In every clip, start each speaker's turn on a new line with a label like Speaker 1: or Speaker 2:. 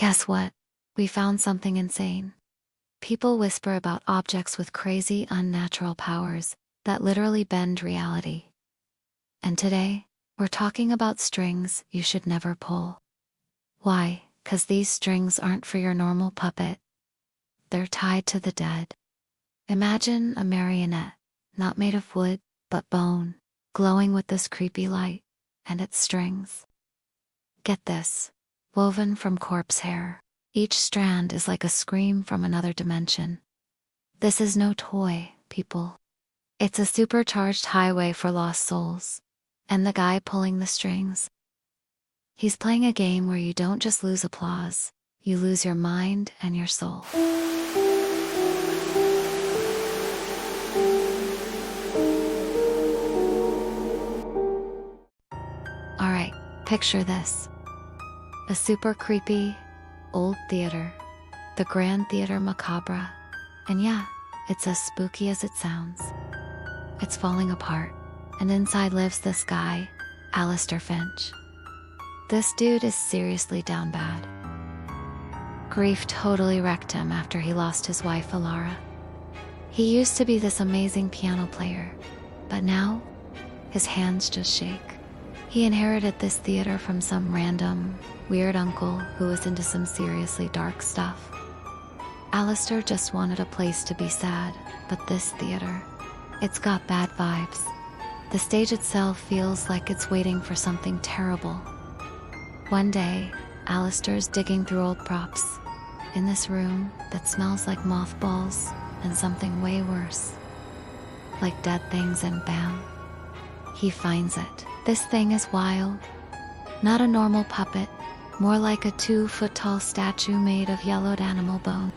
Speaker 1: Guess what? We found something insane. People whisper about objects with crazy, unnatural powers that literally bend reality. And today, we're talking about strings you should never pull. Why? 'Cause these strings aren't for your normal puppet. They're tied to the dead. Imagine a marionette, not made of wood, but bone, glowing with this creepy light, and its strings. Get this, woven from corpse hair. Each strand is like a scream from another dimension. This is no toy, people. It's a supercharged highway for lost souls. And the guy pulling the strings, he's playing a game where you don't just lose applause, you lose your mind and your soul. Alright, picture this. A super creepy, old theater. The Grand Theater Macabre. And yeah, it's as spooky as it sounds. It's falling apart, and inside lives this guy, Alistair Finch. This dude is seriously down bad. Grief totally wrecked him after he lost his wife Alara. He used to be this amazing piano player, but now, his hands just shake. He inherited this theater from some random, weird uncle who was into some seriously dark stuff. Alistair just wanted a place to be sad, but this theater, it's got bad vibes. The stage itself feels like it's waiting for something terrible. One day, Alistair's digging through old props, in this room that smells like mothballs and something way worse. Like dead things, and bam, he finds it. This thing is wild. Not a normal puppet, more like a 2-foot-tall statue made of yellowed animal bone.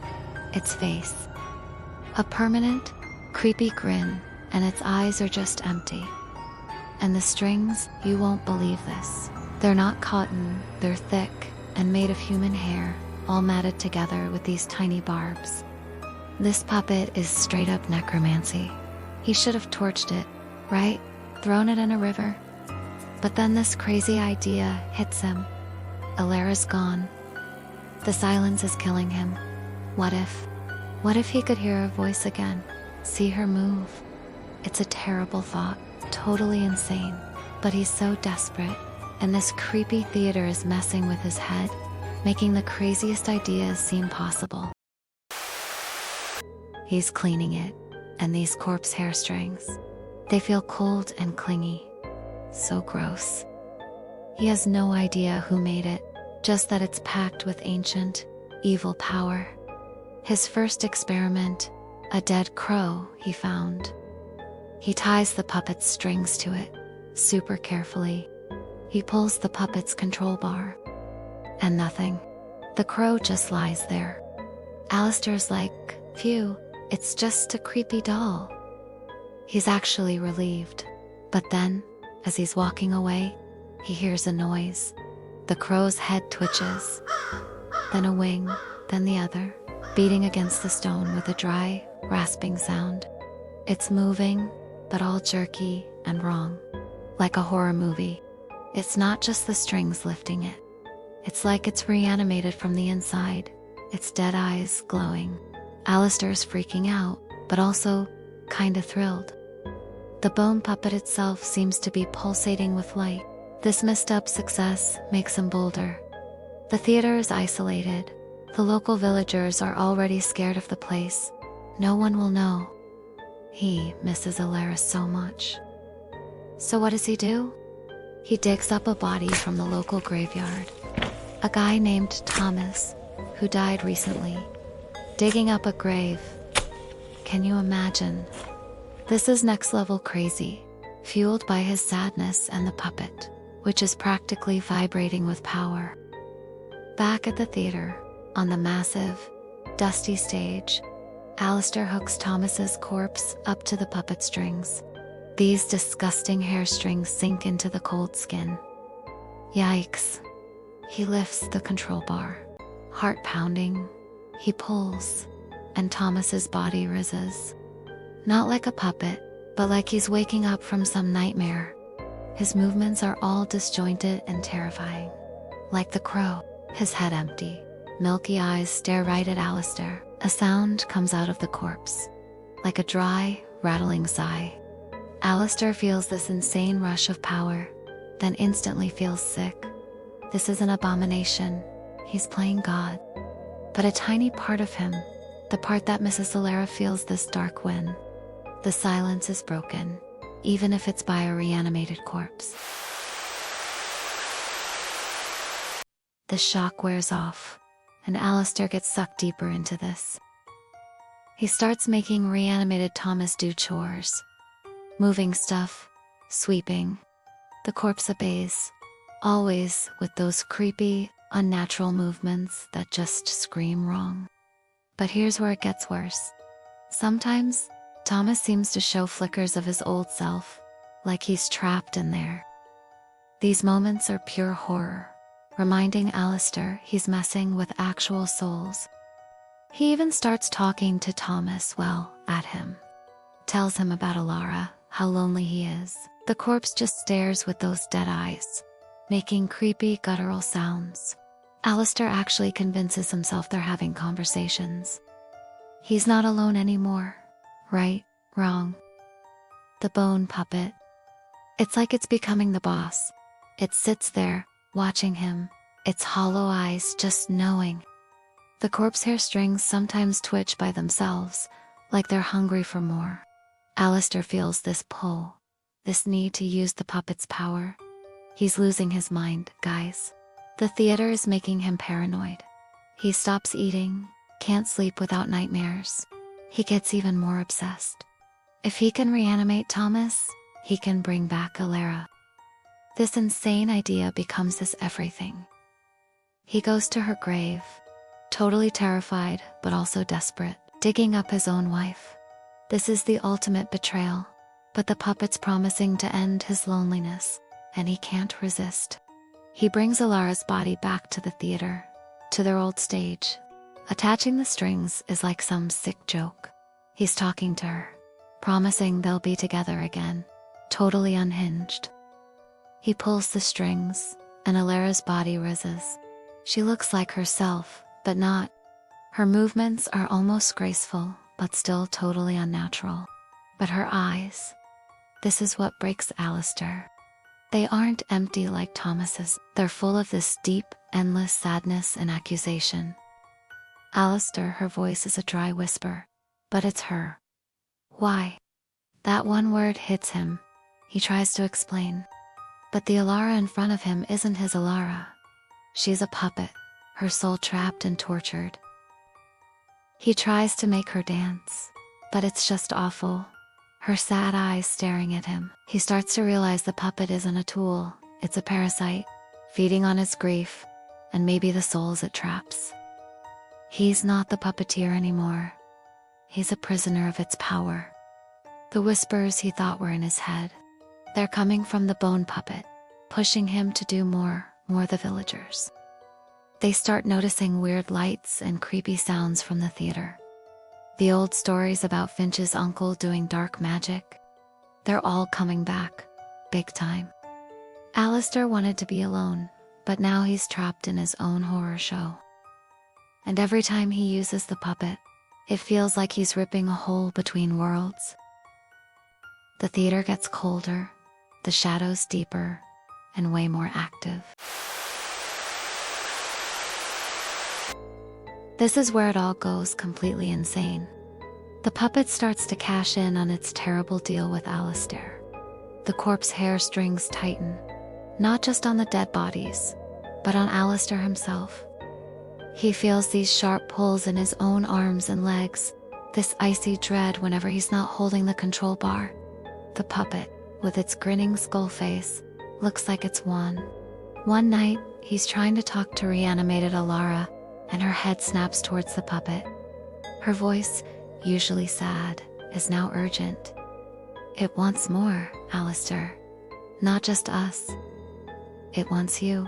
Speaker 1: Its face, a permanent, creepy grin, and its eyes are just empty. And the strings, you won't believe this. They're not cotton, they're thick and made of human hair, all matted together with these tiny barbs. This puppet is straight up necromancy. He should have torched it, right? Thrown it in a river. But then this crazy idea hits him. Alara's gone. The silence is killing him. What if he could hear her voice again? See her move? It's a terrible thought, totally insane. But he's so desperate, and this creepy theater is messing with his head, making the craziest ideas seem possible. He's cleaning it, and these corpse hair strings, they feel cold and clingy. So gross. He has no idea who made it, just that it's packed with ancient, evil power. His first experiment, a dead crow he found. He ties the puppet's strings to it, super carefully. He pulls the puppet's control bar. And nothing. The crow just lies there. Alistair's like, phew, it's just a creepy doll. He's actually relieved. But then, as he's walking away, he hears a noise. The crow's head twitches. Then a wing, then the other, beating against the stone with a dry, rasping sound. It's moving, but all jerky and wrong. Like a horror movie. It's not just the strings lifting it. It's like it's reanimated from the inside, its dead eyes glowing. Alistair's freaking out, but also kinda thrilled. The bone puppet itself seems to be pulsating with light. This messed up success makes him bolder. The theater is isolated. The local villagers are already scared of the place. No one will know. He misses Alara so much. So what does he do? He digs up a body from the local graveyard. A guy named Thomas, who died recently. Digging up a grave. Can you imagine? This is next level crazy, fueled by his sadness and the puppet, which is practically vibrating with power. Back at the theater, on the massive, dusty stage, Alistair hooks Thomas's corpse up to the puppet strings. These disgusting hair strings sink into the cold skin. Yikes. He lifts the control bar. Heart pounding. He pulls, and Thomas's body rises. Not like a puppet, but like he's waking up from some nightmare. His movements are all disjointed and terrifying. Like the crow, his head empty, milky eyes stare right at Alistair. A sound comes out of the corpse, like a dry, rattling sigh. Alistair feels this insane rush of power, then instantly feels sick. This is an abomination. He's playing God. But a tiny part of him, the part that Mrs. Alara feels this dark when the silence is broken, even if it's by a reanimated corpse. The shock wears off, and Alistair gets sucked deeper into this. He starts making reanimated Thomas do chores, moving stuff, sweeping. The corpse obeys, always with those creepy, unnatural movements that just scream wrong. But here's where it gets worse. Sometimes, Thomas seems to show flickers of his old self, like he's trapped in there. These moments are pure horror, reminding Alistair he's messing with actual souls. He even starts talking to Thomas, at him. Tells him about Alara, how lonely he is. The corpse just stares with those dead eyes, making creepy guttural sounds. Alistair actually convinces himself they're having conversations. He's not alone anymore. Right, wrong. The bone puppet. It's like it's becoming the boss. It sits there, watching him, its hollow eyes just knowing. The corpse hair strings sometimes twitch by themselves, like they're hungry for more. Alistair feels this pull, this need to use the puppet's power. He's losing his mind, guys. The theater is making him paranoid. He stops eating, can't sleep without nightmares. He gets even more obsessed. If he can reanimate Thomas, he can bring back Alara. This insane idea becomes his everything. He goes to her grave, totally terrified but also desperate, digging up his own wife. This is the ultimate betrayal, but the puppet's promising to end his loneliness, and he can't resist. He brings Alara's body back to the theater, to their old stage. Attaching the strings is like some sick joke. He's talking to her, promising they'll be together again, totally unhinged. He pulls the strings, and Alara's body rises. She looks like herself, but not. Her movements are almost graceful, but still totally unnatural. But her eyes, this is what breaks Alistair. They aren't empty like Thomas's. They're full of this deep, endless sadness and accusation. Alistair, her voice is a dry whisper, but it's her. Why? That one word hits him. He tries to explain. But the Alara in front of him isn't his Alara. She's a puppet, her soul trapped and tortured. He tries to make her dance, but it's just awful. Her sad eyes staring at him. He starts to realize the puppet isn't a tool, it's a parasite, feeding on his grief, and maybe the souls it traps. He's not the puppeteer anymore. He's a prisoner of its power. The whispers he thought were in his head, they're coming from the bone puppet, pushing him to do more the villagers. They start noticing weird lights and creepy sounds from the theater. The old stories about Finch's uncle doing dark magic, they're all coming back, big time. Alistair wanted to be alone, but now he's trapped in his own horror show. And every time he uses the puppet, it feels like he's ripping a hole between worlds. The theater gets colder, the shadows deeper, and way more active. This is where it all goes completely insane. The puppet starts to cash in on its terrible deal with Alistair. The corpse hair strings tighten, not just on the dead bodies, but on Alistair himself. He feels these sharp pulls in his own arms and legs, this icy dread whenever he's not holding the control bar. The puppet, with its grinning skull face, looks like it's won. One night, he's trying to talk to reanimated Alara, and her head snaps towards the puppet. Her voice, usually sad, is now urgent. It wants more, Alistair. Not just us. It wants you.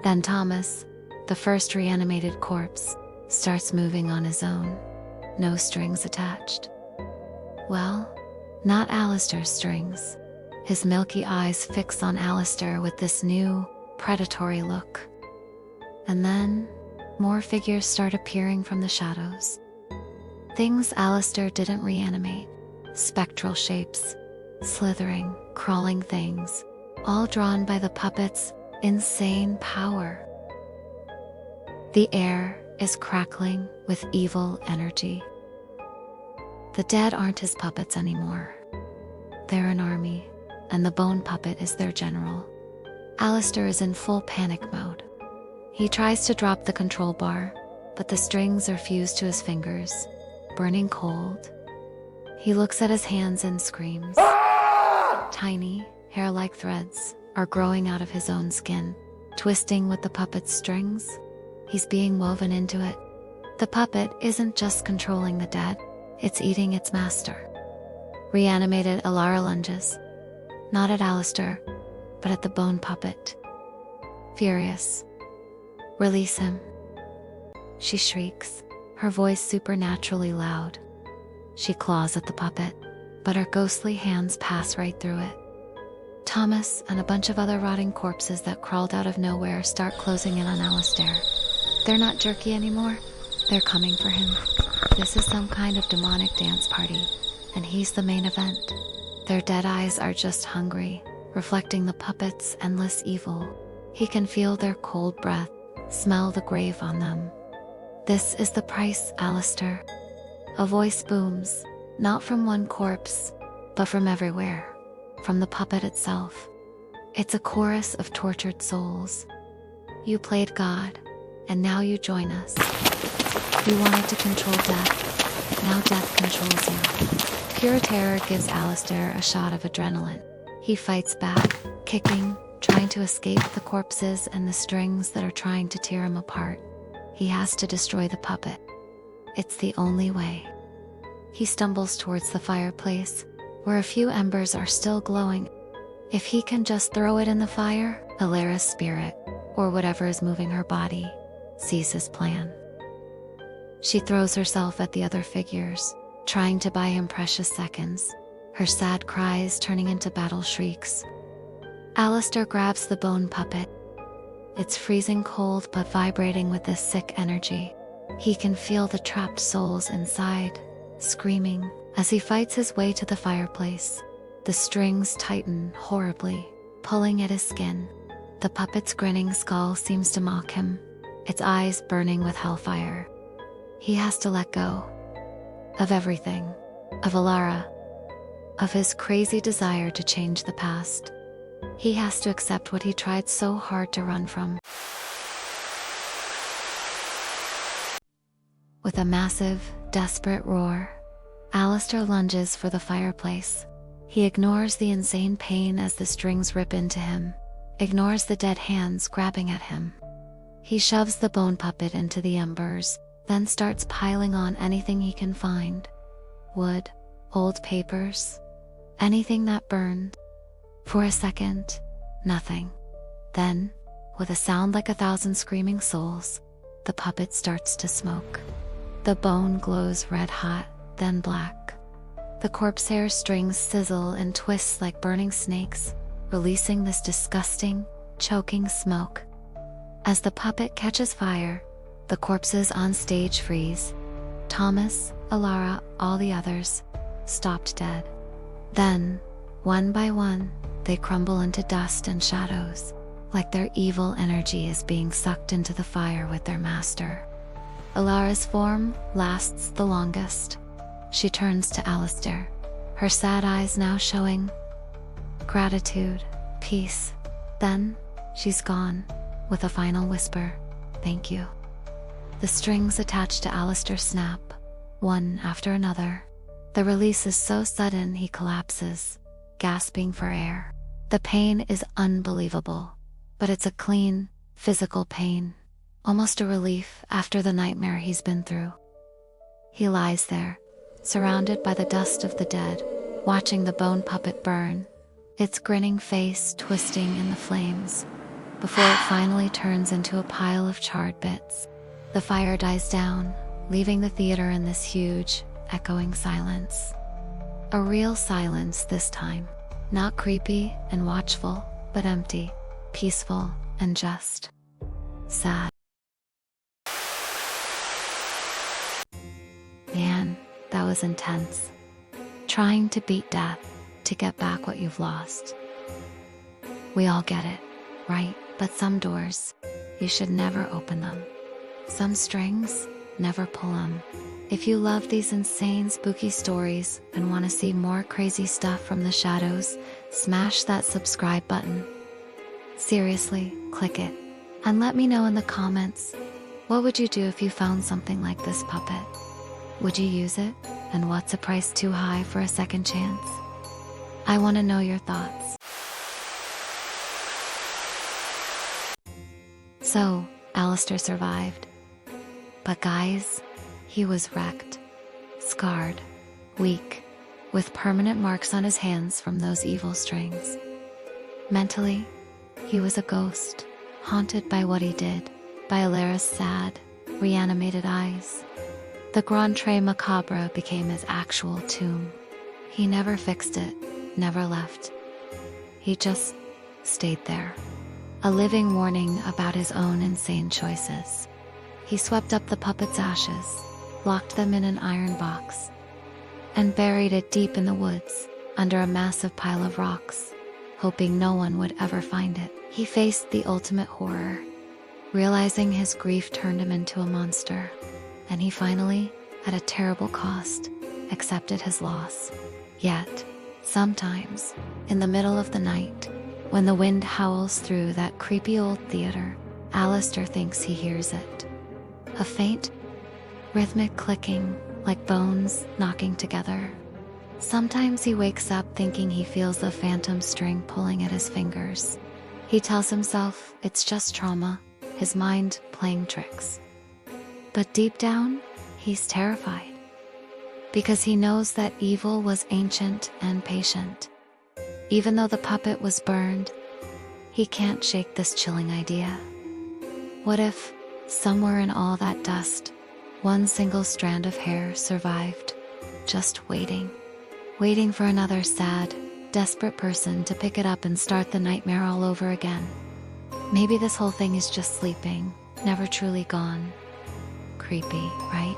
Speaker 1: Then Thomas, the first reanimated corpse, starts moving on his own. No strings attached. Well, not Alistair's strings. His milky eyes fix on Alistair with this new, predatory look. And then, more figures start appearing from the shadows. Things Alistair didn't reanimate. Spectral shapes, slithering, crawling things, all drawn by the puppet's insane power. The air is crackling with evil energy. The dead aren't his puppets anymore. They're an army, and the bone puppet is their general. Alistair is in full panic mode. He tries to drop the control bar, but the strings are fused to his fingers, burning cold. He looks at his hands and screams. Tiny, hair-like threads are growing out of his own skin, twisting with the puppet's strings. He's being woven into it. The puppet isn't just controlling the dead, it's eating its master. Reanimated Alara lunges, not at Alistair, but at the bone puppet. Furious. Release him. She shrieks, her voice supernaturally loud. She claws at the puppet, but her ghostly hands pass right through it. Thomas and a bunch of other rotting corpses that crawled out of nowhere start closing in on Alistair. They're not jerky anymore. They're coming for him. This is some kind of demonic dance party, and he's the main event. Their dead eyes are just hungry, reflecting the puppet's endless evil. He can feel their cold breath, smell the grave on them. This is the price, Alistair. A voice booms, not from one corpse, but from everywhere, from the puppet itself. It's a chorus of tortured souls. You played God, and now you join us. You wanted to control death, now death controls you. Pure terror gives Alistair a shot of adrenaline. He fights back, kicking, trying to escape the corpses and the strings that are trying to tear him apart. He has to destroy the puppet. It's the only way. He stumbles towards the fireplace, where a few embers are still glowing. If he can just throw it in the fire, Alara's spirit, or whatever is moving her body, sees his plan. She throws herself at the other figures, trying to buy him precious seconds, her sad cries turning into battle shrieks. Alistair grabs the bone puppet. It's freezing cold but vibrating with this sick energy. He can feel the trapped souls inside, screaming, as he fights his way to the fireplace. The strings tighten horribly, pulling at his skin. The puppet's grinning skull seems to mock him, its eyes burning with hellfire. He has to let go. Of everything. Of Alara. Of his crazy desire to change the past. He has to accept what he tried so hard to run from. With a massive, desperate roar, Alistair lunges for the fireplace. He ignores the insane pain as the strings rip into him, ignores the dead hands grabbing at him. He shoves the bone puppet into the embers, then starts piling on anything he can find. Wood, old papers, anything that burned. For a second, nothing. Then, with a sound like 1,000 screaming souls, the puppet starts to smoke. The bone glows red hot, then black. The corpse hair strings sizzle and twist like burning snakes, releasing this disgusting, choking smoke. As the puppet catches fire, the corpses on stage freeze. Thomas, Alara, all the others, stopped dead. Then, one by one, they crumble into dust and shadows, like their evil energy is being sucked into the fire with their master. Alara's form lasts the longest. She turns to Alistair, her sad eyes now showing gratitude, peace. Then, she's gone, with a final whisper, "Thank you." The strings attached to Alistair snap, one after another. The release is so sudden he collapses, gasping for air. The pain is unbelievable, but it's a clean, physical pain, almost a relief after the nightmare he's been through. He lies there, surrounded by the dust of the dead, watching the bone puppet burn, its grinning face twisting in the flames, before it finally turns into a pile of charred bits. The fire dies down, leaving the theater in this huge, echoing silence. A real silence this time. Not creepy and watchful, but empty, peaceful, and just sad. was intense. Trying to beat death to get back what you've lost. We all get it, right? But some doors, you should never open them. Some strings, never pull them. If you love these insane spooky stories and want to see more crazy stuff from the shadows, smash that subscribe button. Seriously, click it. And let me know in the comments, what would you do if you found something like this puppet? Would you use it? And what's a price too high for a second chance? I want to know your thoughts. So, Alistair survived. But guys, he was wrecked, scarred, weak, with permanent marks on his hands from those evil strings. Mentally, he was a ghost, haunted by what he did, by Alara's sad, reanimated eyes. The Grand Tre Macabre became his actual tomb. He never fixed it, never left. He just stayed there. A living warning about his own insane choices. He swept up the puppet's ashes, locked them in an iron box, and buried it deep in the woods, under a massive pile of rocks, hoping no one would ever find it. He faced the ultimate horror, realizing his grief turned him into a monster, and he finally, at a terrible cost, accepted his loss. Yet, sometimes, in the middle of the night, when the wind howls through that creepy old theater, Alistair thinks he hears it. A faint, rhythmic clicking, like bones knocking together. Sometimes he wakes up thinking he feels the phantom string pulling at his fingers. He tells himself it's just trauma, his mind playing tricks. But deep down, he's terrified. Because he knows that evil was ancient and patient. Even though the puppet was burned, he can't shake this chilling idea. What if, somewhere in all that dust, one single strand of hair survived, just waiting for another sad, desperate person to pick it up and start the nightmare all over again? Maybe this whole thing is just sleeping, never truly gone. Creepy, right?